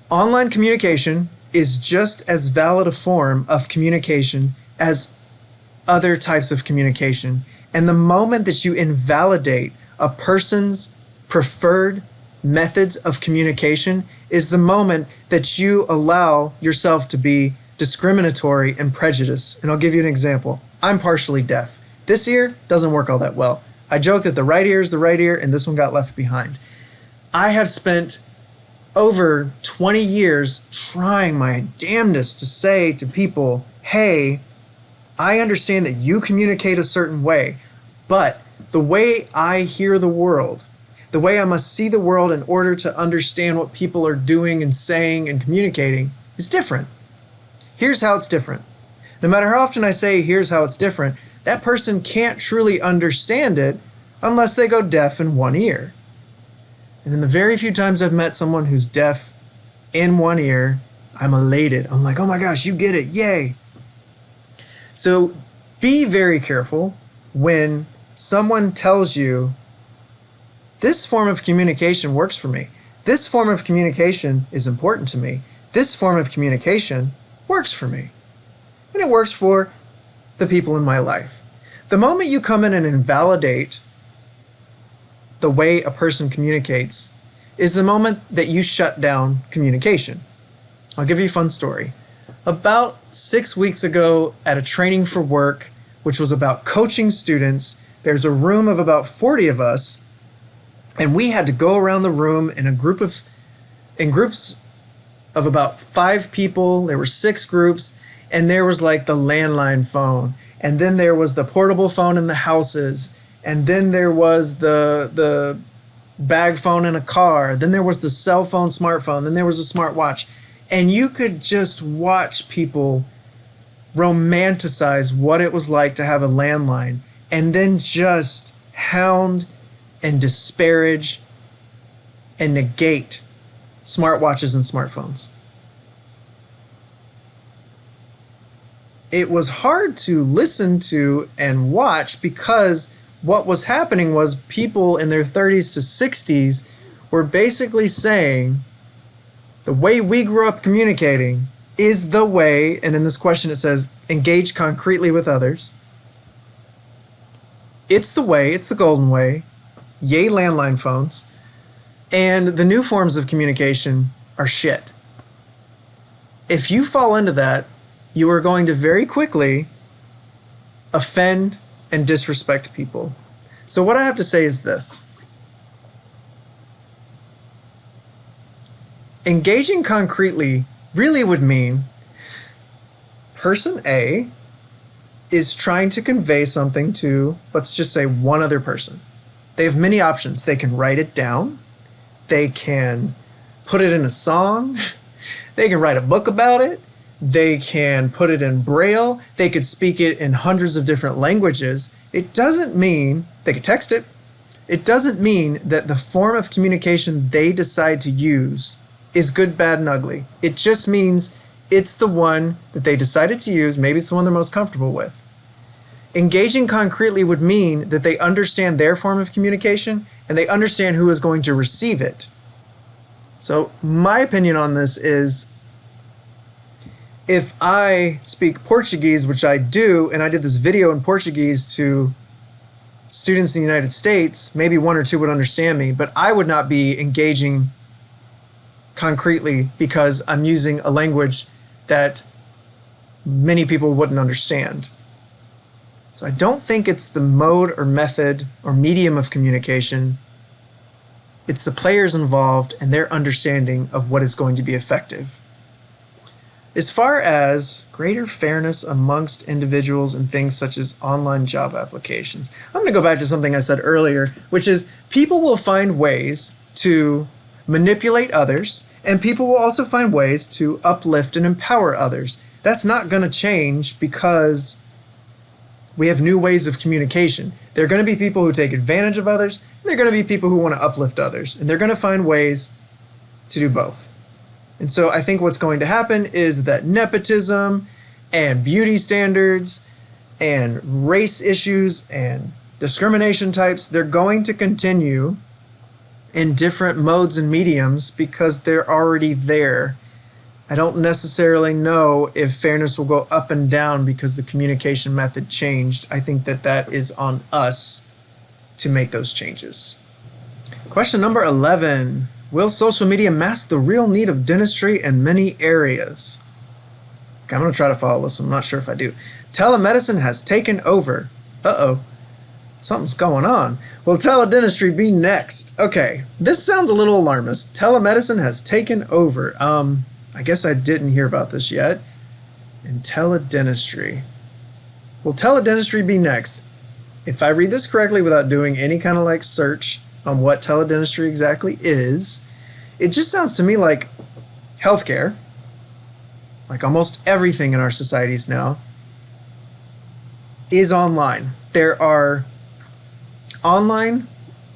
online communication is just as valid a form of communication as other types of communication. And the moment that you invalidate a person's preferred methods of communication is the moment that you allow yourself to be discriminatory and prejudiced. And I'll give you an example. I'm partially deaf. This ear doesn't work all that well. I joke that the right ear is the right ear and this one got left behind. I have spent over 20 years trying my damnedest to say to people, hey, I understand that you communicate a certain way, but the way I hear the world, the way I must see the world in order to understand what people are doing and saying and communicating is different. Here's how it's different. No matter how often I say, here's how it's different, that person can't truly understand it unless they go deaf in one ear. And in the very few times I've met someone who's deaf in one ear, I'm elated. I'm like, oh my gosh, you get it, yay. So be very careful when someone tells you, this form of communication works for me. This form of communication is important to me. This form of communication works for me. And it works for the people in my life. The moment you come in and invalidate the way a person communicates is the moment that you shut down communication. I'll give you a fun story. About 6 weeks ago at a training for work, which was about coaching students, there's a room of about 40 of us, and we had to go around the room in groups of about 5 people. There were 6 groups, and there was like the landline phone, and then there was the portable phone in the houses, and then there was the bag phone in a car, then there was the cell phone, smartphone, then there was a smartwatch. And you could just watch people romanticize what it was like to have a landline and then just hound and disparage and negate smartwatches and smartphones. It was hard to listen to and watch because what was happening was people in their 30s to 60s were basically saying the way we grew up communicating is the way, and in this question it says, engage concretely with others. It's the way, it's the golden way. Yay, landline phones. And the new forms of communication are shit. If you fall into that, you are going to very quickly offend and disrespect people. So what I have to say is this. Engaging concretely really would mean person A is trying to convey something to, let's just say, one other person. They have many options. They can write it down. They can put it in a song. They can write a book about it. They can put it in Braille. They could speak it in hundreds of different languages. It doesn't mean they could text it. It doesn't mean that the form of communication they decide to use is good, bad, and ugly. It just means it's the one that they decided to use. Maybe it's the one they're most comfortable with. Engaging concretely would mean that they understand their form of communication and they understand who is going to receive it. So my opinion on this is, if I speak Portuguese, which I do, and I did this video in Portuguese to students in the United States, maybe one or two would understand me, but I would not be engaging concretely because I'm using a language that many people wouldn't understand. So I don't think it's the mode or method or medium of communication. It's the players involved and their understanding of what is going to be effective. As far as greater fairness amongst individuals and things such as online job applications, I'm going to go back to something I said earlier, which is people will find ways to manipulate others, and people will also find ways to uplift and empower others. That's not going to change because we have new ways of communication. There are going to be people who take advantage of others, and there are going to be people who want to uplift others, and they're going to find ways to do both. And so I think what's going to happen is that nepotism and beauty standards and race issues and discrimination types, they're going to continue in different modes and mediums because they're already there. I don't necessarily know if fairness will go up and down because the communication method changed. I think that that is on us to make those changes. Question number 11. Will social media mask the real need of dentistry in many areas? Okay, I'm going to try to follow this. I'm not sure if I do. Telemedicine has taken over. Uh-oh. Something's going on. Will tele-dentistry be next? Okay, this sounds a little alarmist. Telemedicine has taken over. I guess I didn't hear about this yet. And tele-dentistry. Will tele-dentistry be next? If I read this correctly without doing any kind of like search on what tele-dentistry exactly is, it just sounds to me like healthcare, like almost everything in our societies now, is online. There are online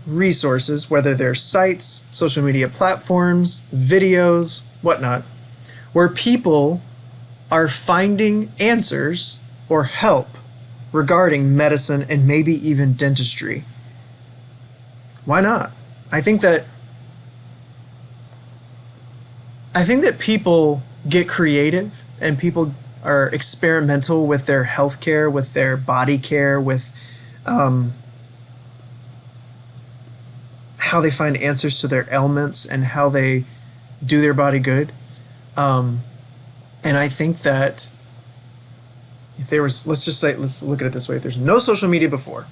resources, whether they're sites, social media platforms, videos, whatnot, where people are finding answers or help regarding medicine and maybe even dentistry. Why not? I think that people get creative and people are experimental with their healthcare, with their body care, with how they find answers to their ailments and how they do their body good. And I think that if there was, let's look at it this way. If there's no social media before,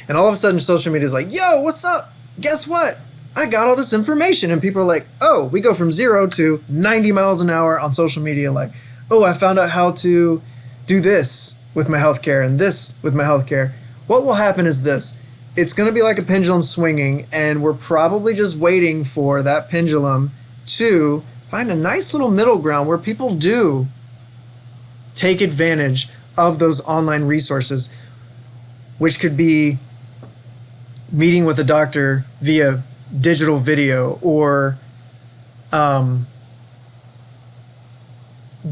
and all of a sudden social media is like, yo, what's up? Guess what? I got all this information. And people are like, oh, we go from 0 to 90 miles an hour on social media. Like, oh, I found out how to do this with my healthcare and this with my healthcare. What will happen is this. It's going to be like a pendulum swinging, and we're probably just waiting for that pendulum to find a nice little middle ground where people do take advantage of those online resources, which could be meeting with a doctor via digital video or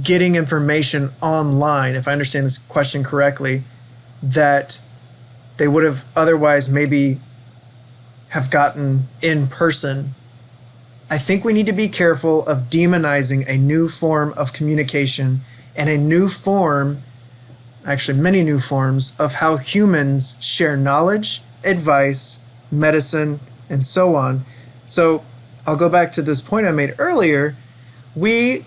getting information online, if I understand this question correctly, that they would have otherwise maybe have gotten in person. I think we need to be careful of demonizing a new form of communication and a new form, actually many new forms, of how humans share knowledge, advice, medicine, and so on. So I'll go back to this point I made earlier. We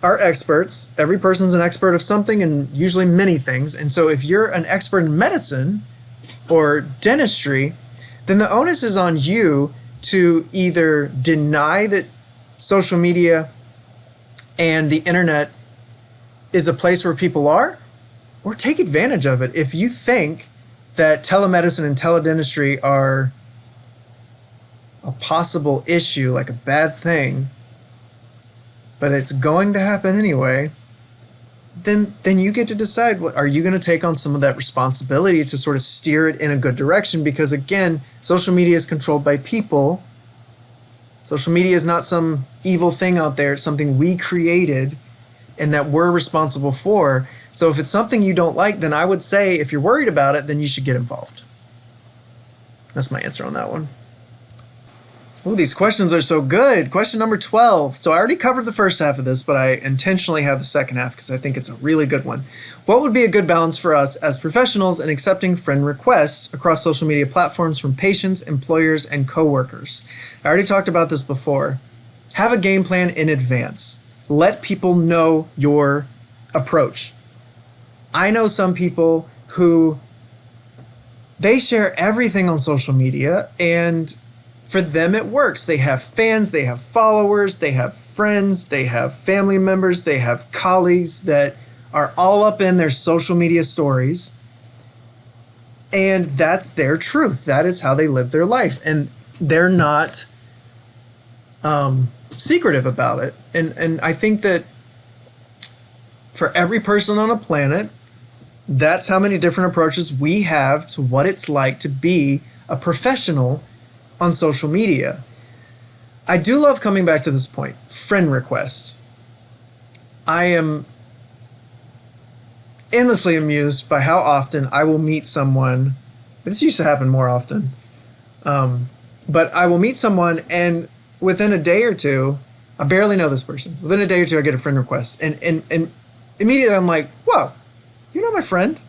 are experts. Every person's an expert of something, and usually many things. And so if you're an expert in medicine or dentistry, then the onus is on you to either deny that social media and the internet is a place where people are, or take advantage of it. If you think that telemedicine and teledentistry are a possible issue, like a bad thing, but it's going to happen anyway, then you get to decide, what are you going to take on some of that responsibility to sort of steer it in a good direction? Because again, social media is controlled by people. Social media is not some evil thing out there. It's something we created and that we're responsible for. So if it's something you don't like, then I would say if you're worried about it, then you should get involved. That's my answer on that one. Oh, these questions are so good. Question number 12. So I already covered the first half of this, but I intentionally have the second half because I think it's a really good one. What would be a good balance for us as professionals in accepting friend requests across social media platforms from patients, employers, and coworkers? I already talked about this before. Have a game plan in advance. Let people know your approach. I know some people who they share everything on social media, and for them it works. They have fans, they have followers, they have friends, they have family members, they have colleagues that are all up in their social media stories. And that's their truth. That is how they live their life. And they're not secretive about it. And I think that for every person on a planet, that's how many different approaches we have to what it's like to be a professional on social media. I do love coming back to this point, friend requests. I am endlessly amused by how often I will meet someone. This used to happen more often. But I will meet someone and within a day or two, I barely know this person. Within a day or two, I get a friend request. And immediately I'm like, whoa, you're not my friend?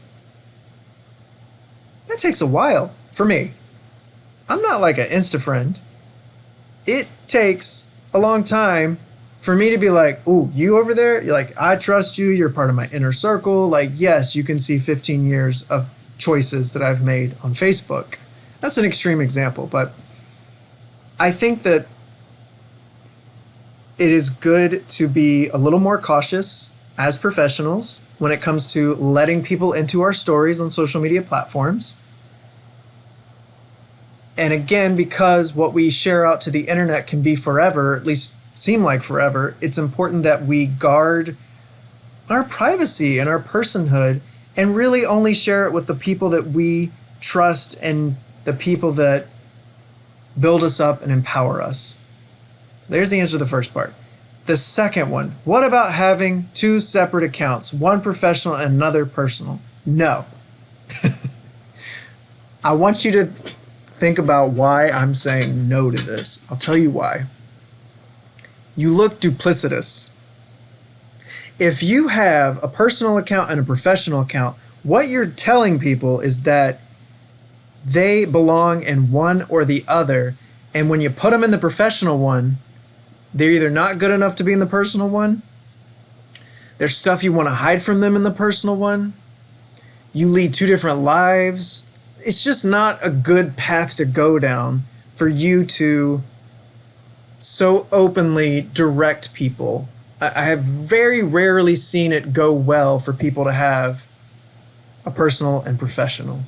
That takes a while for me. I'm not like an Insta friend. It takes a long time for me to be like, ooh, you over there? You're like, I trust you. You're part of my inner circle. Like, yes, you can see 15 years of choices that I've made on Facebook. That's an extreme example, but I think that it is good to be a little more cautious as professionals when it comes to letting people into our stories on social media platforms. And again, because what we share out to the internet can be forever, at least seem like forever, it's important that we guard our privacy and our personhood and really only share it with the people that we trust and the people that build us up and empower us. So there's the answer to the first part. The second one, what about having two separate accounts, one professional and another personal? No. I want you to think about why I'm saying no to this. I'll tell you why. You look duplicitous. If you have a personal account and a professional account, what you're telling people is that they belong in one or the other. And when you put them in the professional one, they're either not good enough to be in the personal one, there's stuff you want to hide from them in the personal one, you lead two different lives. It's just not a good path to go down for you to so openly direct people. I have very rarely seen it go well for people to have a personal and professional.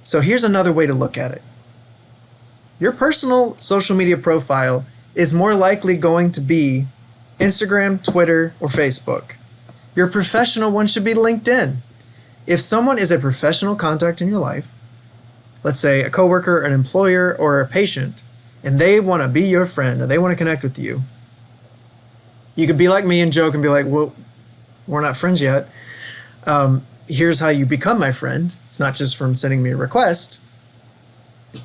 So here's another way to look at it. Your personal social media profile is more likely going to be Instagram, Twitter, or Facebook. Your professional one should be LinkedIn. If someone is a professional contact in your life, let's say a coworker, an employer, or a patient, and they want to be your friend or they want to connect with you, you could be like me and joke and be like, well, we're not friends yet. Here's how you become my friend. It's not just from sending me a request.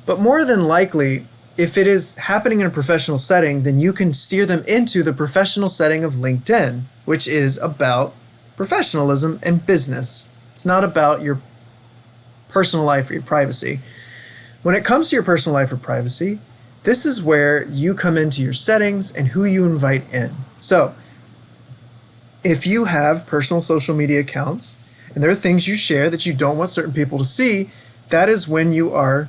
But more than likely, if it is happening in a professional setting, then you can steer them into the professional setting of LinkedIn, which is about professionalism and business. It's not about your personal life or your privacy. When it comes to your personal life or privacy, this is where you come into your settings and who you invite in. So if you have personal social media accounts and there are things you share that you don't want certain people to see, that is when you are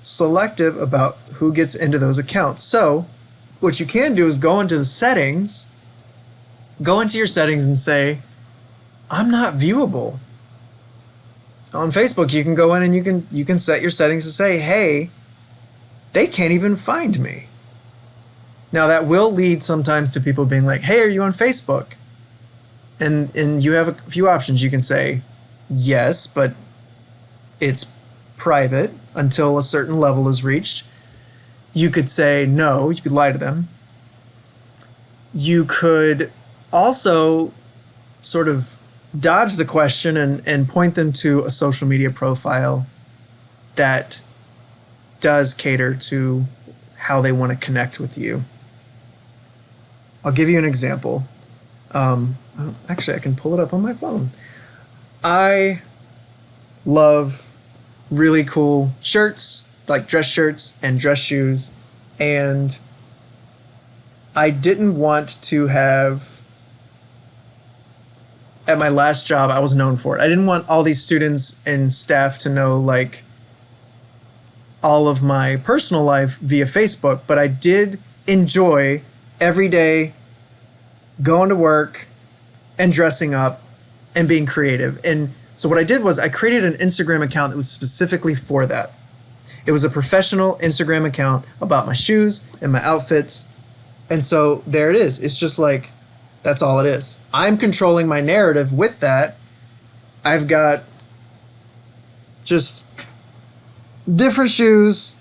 selective about who gets into those accounts. So what you can do is go into the settings, go into your settings and say, I'm not viewable. On Facebook, you can go in and you can set your settings to say, hey, they can't even find me. Now that will lead sometimes to people being like, hey, are you on Facebook? And you have a few options. You can say, yes, but it's private until a certain level is reached. You could say no, you could lie to them. You could also sort of dodge the question and point them to a social media profile that does cater to how they want to connect with you. I'll give you an example. Actually, I can pull it up on my phone. I love really cool shirts, like dress shirts and dress shoes, and I didn't want to have, at my last job, I was known for it. I didn't want all these students and staff to know like all of my personal life via Facebook, but I did enjoy every day going to work and dressing up and being creative. And so what I did was I created an Instagram account that was specifically for that. It was a professional Instagram account about my shoes and my outfits. And so there it is. It's just like, that's all it is. I'm controlling my narrative with that. I've got just different shoes,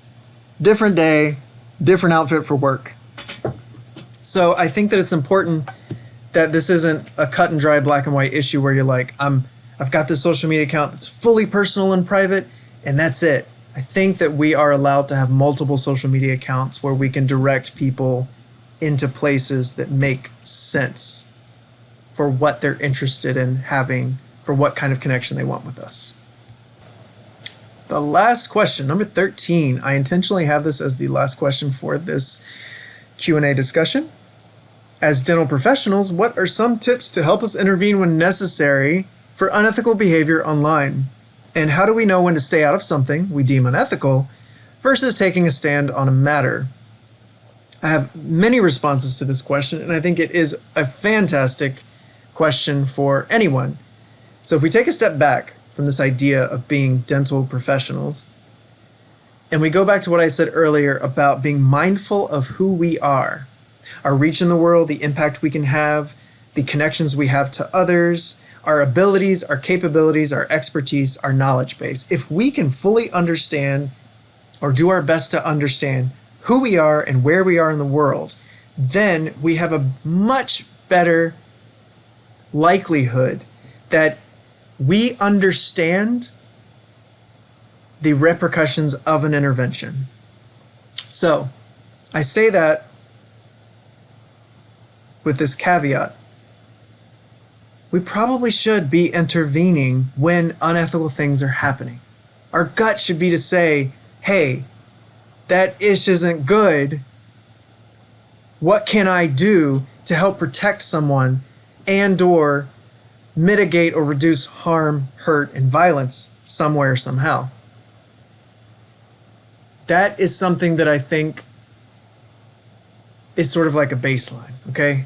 different day, different outfit for work. So I think that it's important that this isn't a cut and dry black and white issue where you're like, I've got this social media account that's fully personal and private, and that's it. I think that we are allowed to have multiple social media accounts where we can direct people into places that make sense for what they're interested in having, for what kind of connection they want with us. The last question, number 13. I intentionally have this as the last question for this Q&A discussion. As dental professionals, what are some tips to help us intervene when necessary for unethical behavior online? And how do we know when to stay out of something we deem unethical versus taking a stand on a matter? I have many responses to this question, and I think it is a fantastic question for anyone. So if we take a step back from this idea of being dental professionals, and we go back to what I said earlier about being mindful of who we are, our reach in the world, the impact we can have, the connections we have to others, our abilities, our capabilities, our expertise, our knowledge base. If we can fully understand or do our best to understand who we are and where we are in the world, then we have a much better likelihood that we understand the repercussions of an intervention. So I say that with this caveat. We probably should be intervening when unethical things are happening. Our gut should be to say, hey, that ish isn't good. What can I do to help protect someone and or mitigate or reduce harm, hurt, and violence somewhere, somehow? That is something that I think is sort of like a baseline, okay?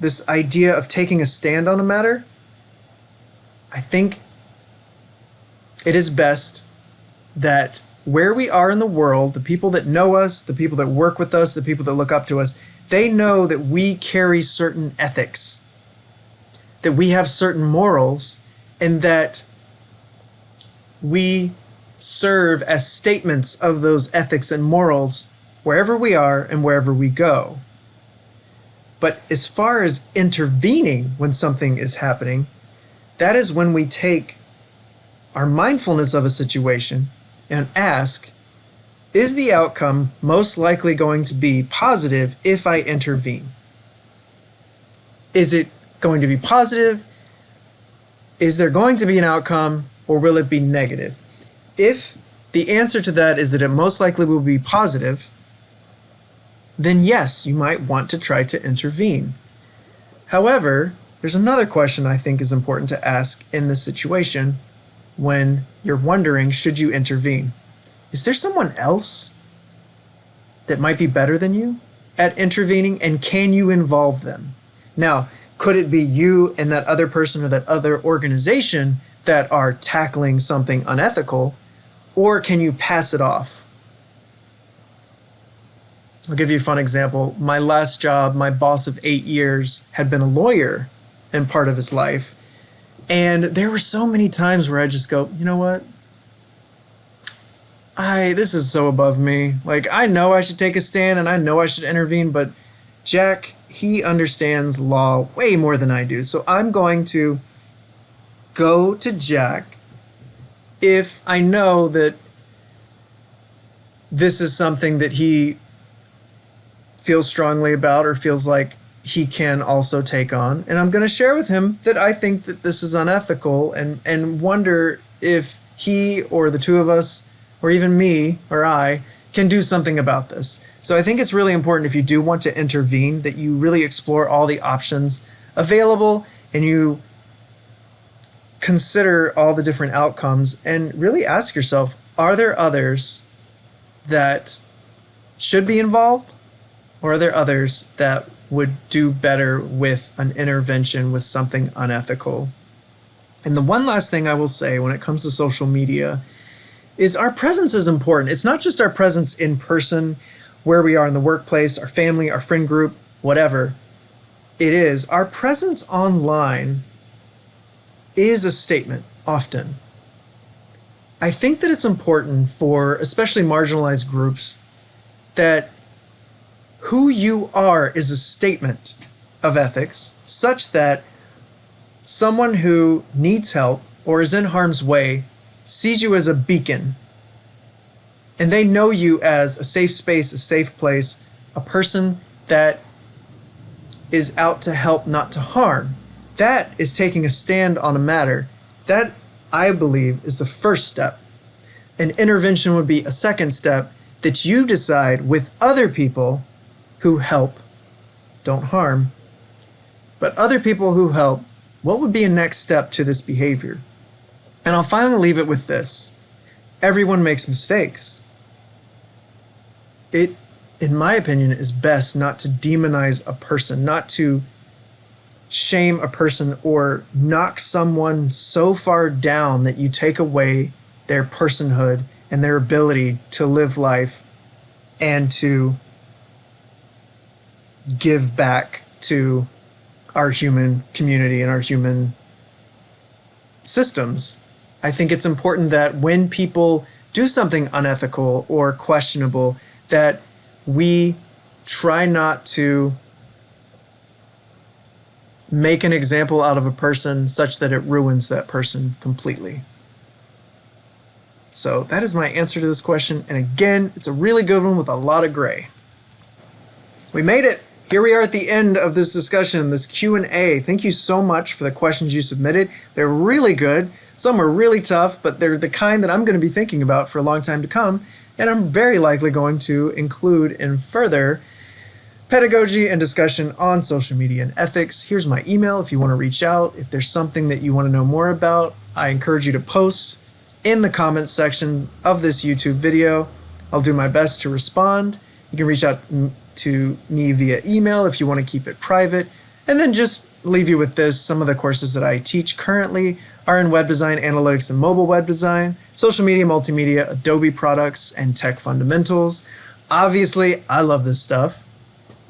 This idea of taking a stand on a matter, I think it is best that where we are in the world, the people that know us, the people that work with us, the people that look up to us, they know that we carry certain ethics, that we have certain morals, and that we serve as statements of those ethics and morals wherever we are and wherever we go. But as far as intervening when something is happening, that is when we take our mindfulness of a situation and ask, is the outcome most likely going to be positive if I intervene? Is it going to be positive? Is there going to be an outcome, or will it be negative? If the answer to that is that it most likely will be positive, then yes, you might want to try to intervene. However, there's another question I think is important to ask in this situation when you're wondering, should you intervene? Is there someone else that might be better than you at intervening, and can you involve them? Now, could it be you and that other person or that other organization that are tackling something unethical, or can you pass it off? I'll give you a fun example. My last job, my boss of 8 years had been a lawyer in part of his life. And there were so many times where I just go, you know what? This is so above me. Like, I know I should take a stand and I know I should intervene, but Jack, he understands law way more than I do. So I'm going to go to Jack if I know that this is something that he feels strongly about or feels like he can also take on. And I'm going to share with him that I think that this is unethical, and wonder if he or the two of us, or even me or I, can do something about this. So I think it's really important, if you do want to intervene, that you really explore all the options available and you consider all the different outcomes and really ask yourself, are there others that should be involved, or are there others that would do better with an intervention with something unethical? And the one last thing I will say when it comes to social media is our presence is important. It's not just our presence in person, where we are in the workplace, our family, our friend group, whatever it is. Our presence online is a statement often. I think that it's important for especially marginalized groups that who you are is a statement of ethics, such that someone who needs help or is in harm's way sees you as a beacon, and they know you as a safe space, a safe place, a person that is out to help, not to harm. That is taking a stand on a matter. That, I believe, is the first step. An intervention would be a second step, that you decide with other people who help, don't harm, but other people who help, what would be a next step to this behavior? And I'll finally leave it with this. Everyone makes mistakes. It, in my opinion, is best not to demonize a person, not to shame a person or knock someone so far down that you take away their personhood and their ability to live life and to give back to our human community and our human systems. I think it's important that when people do something unethical or questionable, that we try not to make an example out of a person such that it ruins that person completely. So that is my answer to this question. And again, it's a really good one with a lot of gray. We made it. Here we are at the end of this discussion, this Q&A. Thank you so much for the questions you submitted. They're really good. Some are really tough, but they're the kind that I'm going to be thinking about for a long time to come. And I'm very likely going to include in further pedagogy and discussion on social media and ethics. Here's my email if you want to reach out. If there's something that you want to know more about, I encourage you to post in the comments section of this YouTube video. I'll do my best to respond. You can reach out to me via email if you want to keep it private. And then just leave you with this. Some of the courses that I teach currently are in web design, analytics, and mobile web design, social media, multimedia, Adobe products, and tech fundamentals. Obviously, I love this stuff.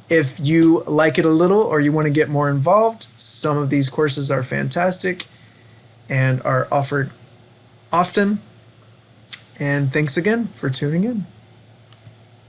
If you like it a little or you want to get more involved, some of these courses are fantastic and are offered often. And thanks again for tuning in.